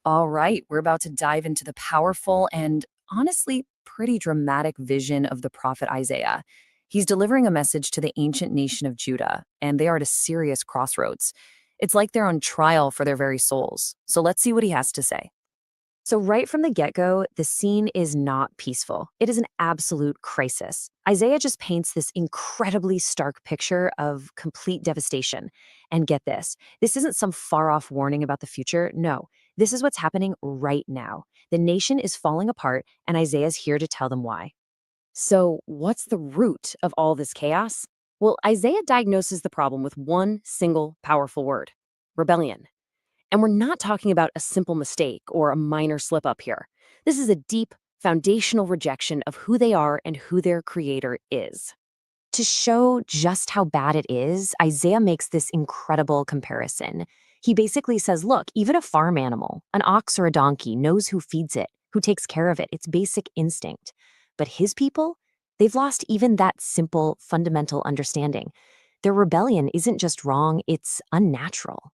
All right, we're about to dive into the powerful and honestly pretty dramatic vision of the prophet Isaiah. He's delivering a message to the ancient nation of Judah, and they are at a serious crossroads. It's like they're on trial for their very souls. So let's see what he has to say. So, right from the get go, the scene is not peaceful. It is an absolute crisis. Isaiah just paints this incredibly stark picture of complete devastation. And get this isn't some far off warning about the future. No, this is what's happening right now. The nation is falling apart, and Isaiah's here to tell them why. So, what's the root of all this chaos? Well, Isaiah diagnoses the problem with one single powerful word: rebellion. And we're not talking about a simple mistake or a minor slip up here. This is a deep, foundational rejection of who they are and who their creator is. To show just how bad it is, Isaiah makes this incredible comparison. He basically says, look, even a farm animal, an ox or a donkey, knows who feeds it, who takes care of it, its basic instinct. But his people, they've lost even that simple, fundamental understanding. Their rebellion isn't just wrong, it's unnatural.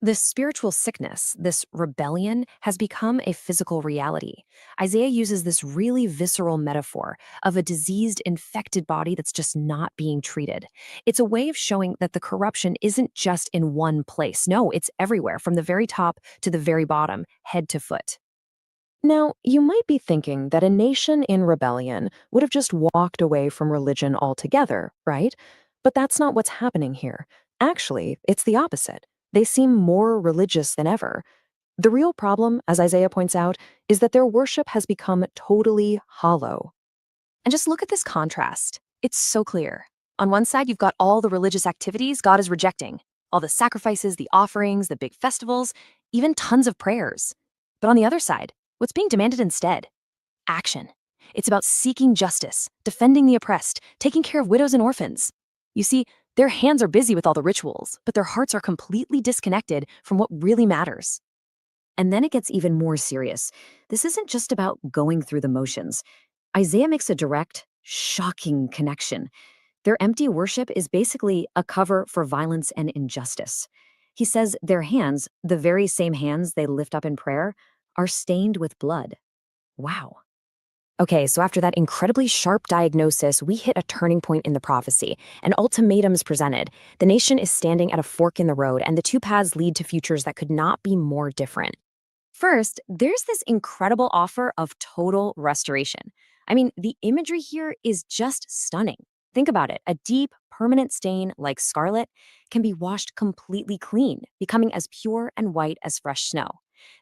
This spiritual sickness, this rebellion, has become a physical reality. Isaiah uses this really visceral metaphor of a diseased, infected body that's just not being treated. It's a way of showing that the corruption isn't just in one place. No, it's everywhere, from the very top to the very bottom, head to foot. Now, you might be thinking that a nation in rebellion would have just walked away from religion altogether, right? But that's not what's happening here. Actually, it's the opposite. They seem more religious than ever. The real problem, as Isaiah points out, is that their worship has become totally hollow. And just look at this contrast. It's so clear. On one side, you've got all the religious activities God is rejecting, all the sacrifices, the offerings, the big festivals, even tons of prayers. But on the other side, what's being demanded instead? Action. It's about seeking justice, defending the oppressed, taking care of widows and orphans. You see, their hands are busy with all the rituals, but their hearts are completely disconnected from what really matters. And then it gets even more serious. This isn't just about going through the motions. Isaiah makes a direct, shocking connection. Their empty worship is basically a cover for violence and injustice. He says their hands, the very same hands they lift up in prayer, are stained with blood. Wow. Okay, so after that incredibly sharp diagnosis, we hit a turning point in the prophecy. An ultimatum's presented. The nation is standing at a fork in the road, and the two paths lead to futures that could not be more different. First, there's this incredible offer of total restoration. I mean, the imagery here is just stunning. Think about it. A deep, permanent stain like scarlet can be washed completely clean, becoming as pure and white as fresh snow.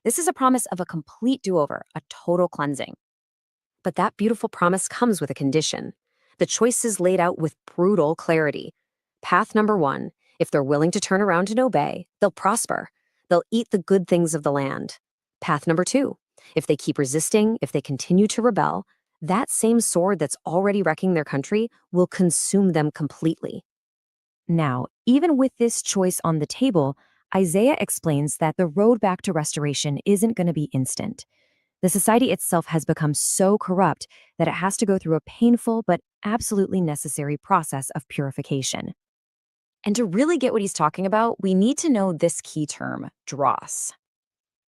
This is a promise of a complete do-over, a total cleansing. But that beautiful promise comes with a condition. The choice is laid out with brutal clarity. Path number one: if they're willing to turn around and obey, they'll prosper. They'll eat the good things of the land. Path number two: if they keep resisting, if they continue to rebel, that same sword that's already wrecking their country will consume them completely. Now, even with this choice on the table, Isaiah explains that the road back to restoration isn't going to be instant. The society itself has become so corrupt that it has to go through a painful but absolutely necessary process of purification. And to really get what he's talking about, we need to know this key term, dross.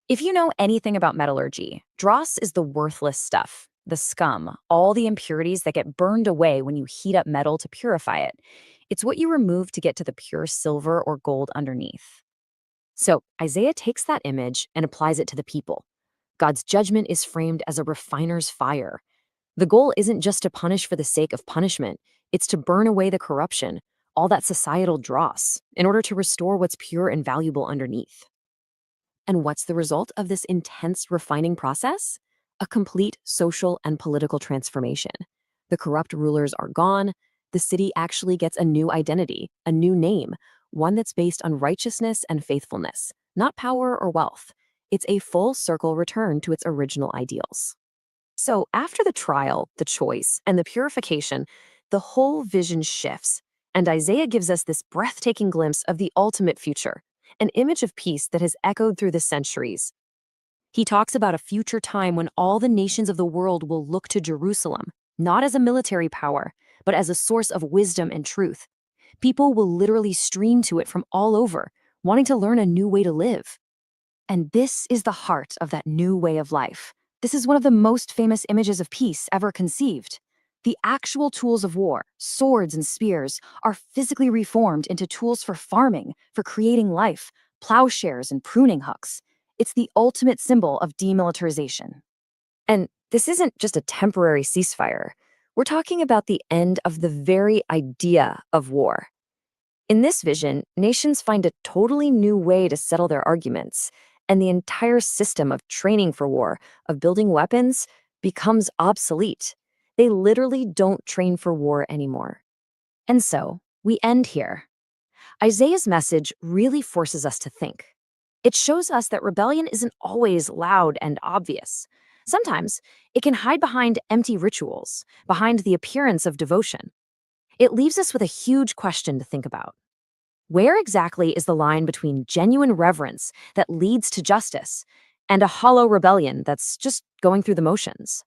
If you know anything about metallurgy, dross is the worthless stuff, the scum, all the impurities that get burned away when you heat up metal to purify it. It's what you remove to get to the pure silver or gold underneath. So Isaiah takes that image and applies it to the people. God's judgment is framed as a refiner's fire. The goal isn't just to punish for the sake of punishment, it's to burn away the corruption, all that societal dross, in order to restore what's pure and valuable underneath. And what's the result of this intense refining process? A complete social and political transformation. The corrupt rulers are gone. The city actually gets a new identity, a new name, one that's based on righteousness and faithfulness, not power or wealth. It's a full circle return to its original ideals. So after the trial, the choice, and the purification, the whole vision shifts, and Isaiah gives us this breathtaking glimpse of the ultimate future, an image of peace that has echoed through the centuries. He talks about a future time when all the nations of the world will look to Jerusalem, not as a military power, but as a source of wisdom and truth. People will literally stream to it from all over, wanting to learn a new way to live. And this is the heart of that new way of life. This is one of the most famous images of peace ever conceived. The actual tools of war, swords and spears, are physically reformed into tools for farming, for creating life, plowshares and pruning hooks. It's the ultimate symbol of demilitarization. And this isn't just a temporary ceasefire. We're talking about the end of the very idea of war. In this vision, nations find a totally new way to settle their arguments, and the entire system of training for war, of building weapons, becomes obsolete. They literally don't train for war anymore. And so, we end here. Isaiah's message really forces us to think. It shows us that rebellion isn't always loud and obvious. Sometimes it can hide behind empty rituals, behind the appearance of devotion. It leaves us with a huge question to think about. Where exactly is the line between genuine reverence that leads to justice and a hollow rebellion that's just going through the motions?